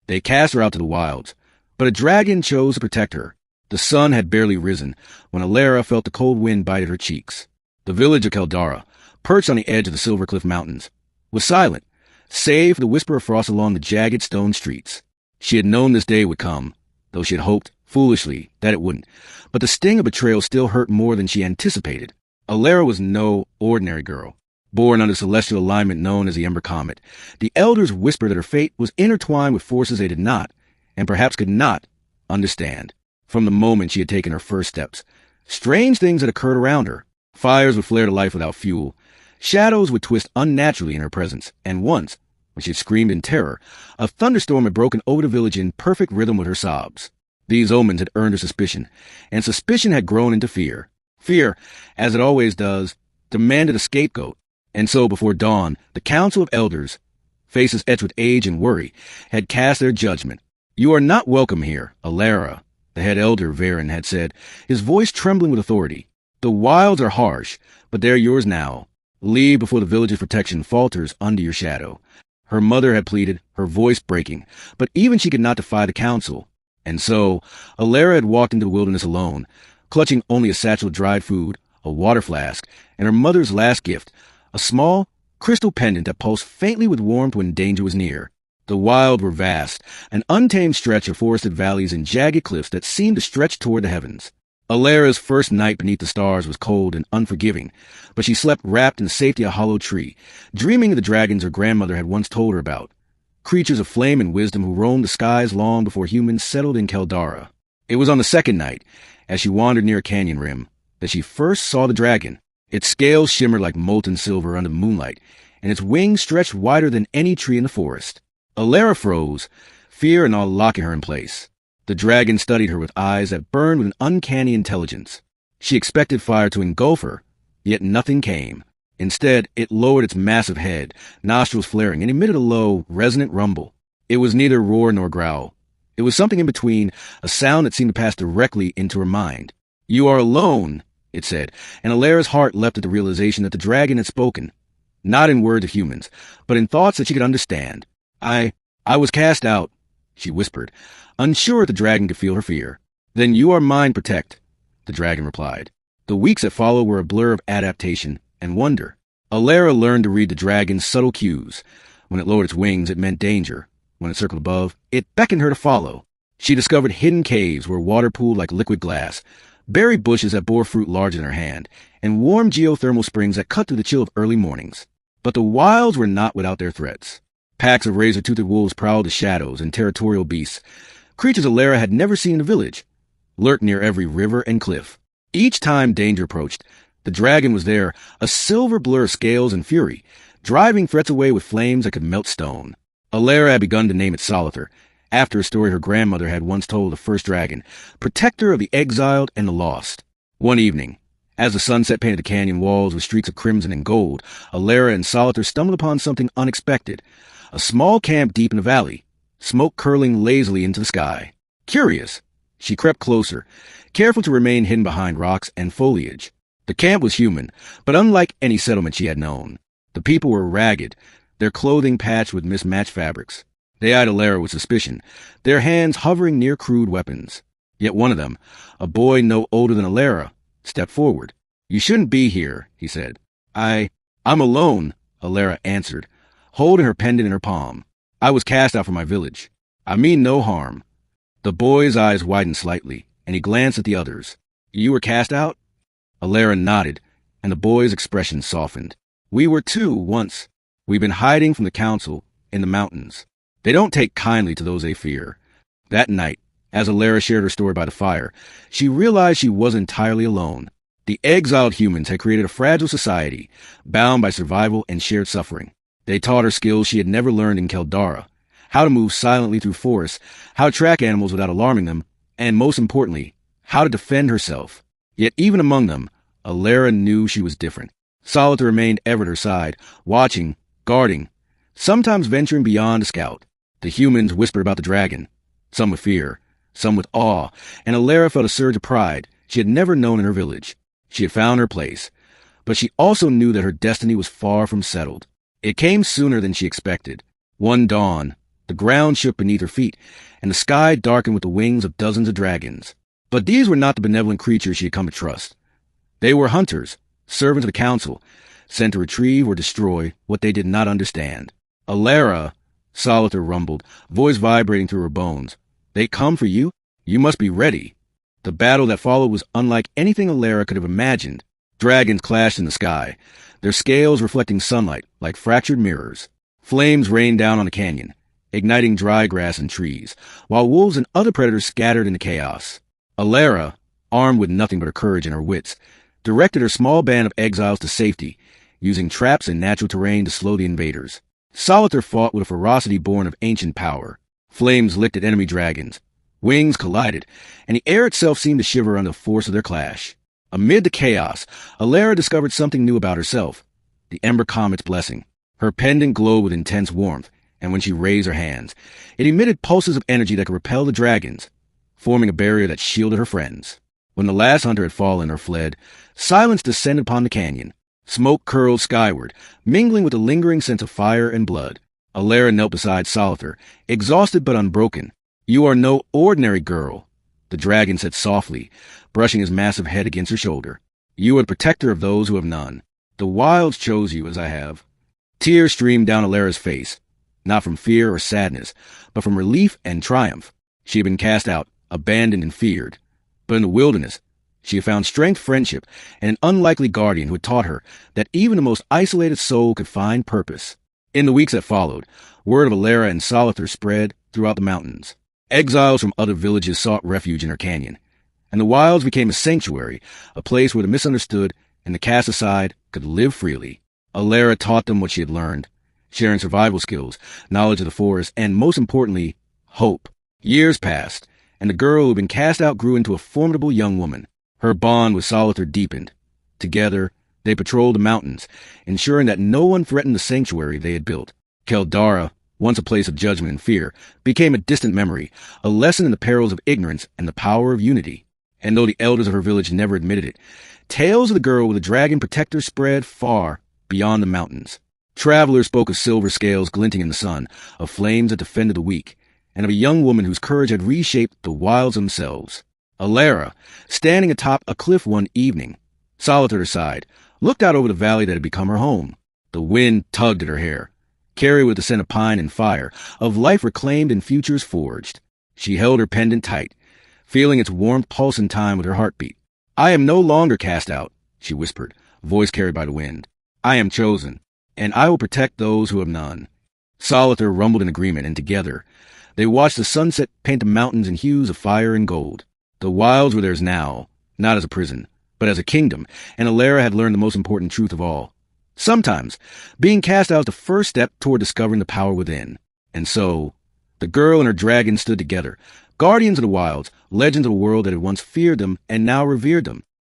They cast her out to the wilds, but a dragon chose to protect her. The sun had barely risen when Alara felt the cold wind bite at her cheeks. The village of Keldara, perched on the edge of the Silver Cliff Mountains, was silent, save for the whisper of frost along the jagged stone streets. She had known this day would come, though she had hoped, foolishly, that it wouldn't. But the sting of betrayal still hurt more than she anticipated. Alara was no ordinary girl. Born under the celestial alignment known as the Ember Comet, the elders whispered that her fate was intertwined with forces they did not, and perhaps could not, understand. From the moment she had taken her first steps, strange things had occurred around her. Fires would flare to life without fuel. Shadows would twist unnaturally in her presence, and once, when she had screamed in terror, a thunderstorm had broken over the village in perfect rhythm with her sobs. These omens had earned her suspicion, and suspicion had grown into fear. Fear, as it always does, demanded a scapegoat, and so before dawn, the Council of Elders, faces etched with age and worry, had cast their judgment. "You are not welcome here, Alara," the head elder, Varen, had said, his voice trembling with authority. "The wilds are harsh, but they're yours now. Leave before the village's protection falters under your shadow." Her mother had pleaded, her voice breaking, but even she could not defy the council. And so, Alara had walked into the wilderness alone, clutching only a satchel of dried food, a water flask, and her mother's last gift, a small, crystal pendant that pulsed faintly with warmth when danger was near. The wild were vast, an untamed stretch of forested valleys and jagged cliffs that seemed to stretch toward the heavens. Alara's first night beneath the stars was cold and unforgiving, but she slept wrapped in the safety of a hollow tree, dreaming of the dragons her grandmother had once told her about, creatures of flame and wisdom who roamed the skies long before humans settled in Keldara. It was on the second night, as she wandered near a canyon rim, that she first saw the dragon. Its scales shimmered like molten silver under the moonlight, and its wings stretched wider than any tree in the forest. Alara froze, fear and awe locking her in place. The dragon studied her with eyes that burned with an uncanny intelligence. She expected fire to engulf her, yet nothing came. Instead, it lowered its massive head, nostrils flaring, and emitted a low, resonant rumble. It was neither roar nor growl. It was something in between, a sound that seemed to pass directly into her mind. "You are alone," it said, and Alara's heart leapt at the realization that the dragon had spoken, not in words of humans, but in thoughts that she could understand. I was cast out," she whispered, unsure if the dragon could feel her fear. "Then you are mine, protect," the dragon replied. The weeks that followed were a blur of adaptation and wonder. Alara learned to read the dragon's subtle cues. When it lowered its wings, it meant danger. When it circled above, it beckoned her to follow. She discovered hidden caves where water pooled like liquid glass, berry bushes that bore fruit larger than her hand, and warm geothermal springs that cut through the chill of early mornings. But the wilds were not without their threats. Packs of razor-toothed wolves prowled the shadows, and territorial beasts, creatures Alara had never seen in the village, lurked near every river and cliff. Each time danger approached, the dragon was there, a silver blur of scales and fury, driving threats away with flames that could melt stone. Alara had begun to name it Solither, after a story her grandmother had once told of the first dragon, protector of the exiled and the lost. One evening, as the sunset painted the canyon walls with streaks of crimson and gold, Alara and Solither stumbled upon something unexpected. A small camp deep in the valley, smoke curling lazily into the sky. Curious, she crept closer, careful to remain hidden behind rocks and foliage. The camp was human, but unlike any settlement she had known. The people were ragged, their clothing patched with mismatched fabrics. They eyed Alara with suspicion, their hands hovering near crude weapons. Yet one of them, a boy no older than Alara, stepped forward. "You shouldn't be here," he said. I'm alone," Alara answered, holding her pendant in her palm. "I was cast out from my village. I mean no harm." The boy's eyes widened slightly, and he glanced at the others. "You were cast out?" Alara nodded, and the boy's expression softened. "We were too, once. We've been hiding from the council in the mountains. They don't take kindly to those they fear." That night, as Alara shared her story by the fire, she realized she wasn't entirely alone. The exiled humans had created a fragile society, bound by survival and shared suffering. They taught her skills she had never learned in Keldara, how to move silently through forests, how to track animals without alarming them, and most importantly, how to defend herself. Yet even among them, Alara knew she was different. Solitary remained ever at her side, watching, guarding, sometimes venturing beyond to scout. The humans whispered about the dragon, some with fear, some with awe, and Alara felt a surge of pride she had never known in her village. She had found her place, but she also knew that her destiny was far from settled. It came sooner than she expected. One dawn, The ground shook beneath her feet, and the sky darkened with the wings of dozens of dragons. But these were not the benevolent creatures she had come to trust. They were hunters, servants of the council, sent to retrieve or destroy what they did not understand. Alara, Solitaire rumbled, voice vibrating through her bones. They come for you? You must be ready. The battle that followed was unlike anything Alara could have imagined. Dragons clashed in the sky, their scales reflecting sunlight like fractured mirrors. Flames rained down on the canyon, igniting dry grass and trees, while wolves and other predators scattered in the chaos. Alara, armed with nothing but her courage and her wits, directed her small band of exiles to safety, using traps and natural terrain to slow the invaders. Solitaire fought with a ferocity born of ancient power. Flames licked at enemy dragons. Wings collided, and the air itself seemed to shiver under the force of their clash. Amid the chaos, Alara discovered something new about herself, the Ember Comet's blessing. Her pendant glowed with intense warmth, and when she raised her hands, it emitted pulses of energy that could repel the dragons, forming a barrier that shielded her friends. When the last hunter had fallen or fled, silence descended upon the canyon. Smoke curled skyward, mingling with the lingering sense of fire and blood. Alara knelt beside Solitaire, exhausted but unbroken. You are no ordinary girl, the dragon said softly, brushing his massive head against her shoulder. You are the protector of those who have none. The wilds chose you as I have. Tears streamed down Alara's face, not from fear or sadness, but from relief and triumph. She had been cast out, abandoned and feared. But in the wilderness, she had found strength, friendship, and an unlikely guardian who had taught her that even the most isolated soul could find purpose. In the weeks that followed, word of Alara and Solitaire spread throughout the mountains. Exiles from other villages sought refuge in her canyon, and the wilds became a sanctuary, a place where the misunderstood and the cast aside could live freely. Alara taught them what she had learned, sharing survival skills, knowledge of the forest, and most importantly, hope. Years passed, and the girl who had been cast out grew into a formidable young woman. Her bond with Solitaire deepened. Together, they patrolled the mountains, ensuring that no one threatened the sanctuary they had built. Keldara, once a place of judgment and fear, became a distant memory, a lesson in the perils of ignorance and the power of unity. And though the elders of her village never admitted it, tales of the girl with the dragon protector spread far beyond the mountains. Travelers spoke of silver scales glinting in the sun, of flames that defended the weak, and of a young woman whose courage had reshaped the wilds themselves. Alara, standing atop a cliff one evening, Solitaire at her side, looked out over the valley that had become her home. The wind tugged at her hair, carried with the scent of pine and fire, of life reclaimed and futures forged. She held her pendant tight, feeling its warmth pulse in time with her heartbeat. I am no longer cast out, she whispered, voice carried by the wind. I am chosen, and I will protect those who have none. Solitaire rumbled in agreement, and together, they watched the sunset paint the mountains in hues of fire and gold. The wilds were theirs now, not as a prison, but as a kingdom, and Alara had learned the most important truth of all. Sometimes, being cast out is the first step toward discovering the power within. And so, the girl and her dragon stood together, guardians of the wilds, legends of a world that had once feared them and now revered them.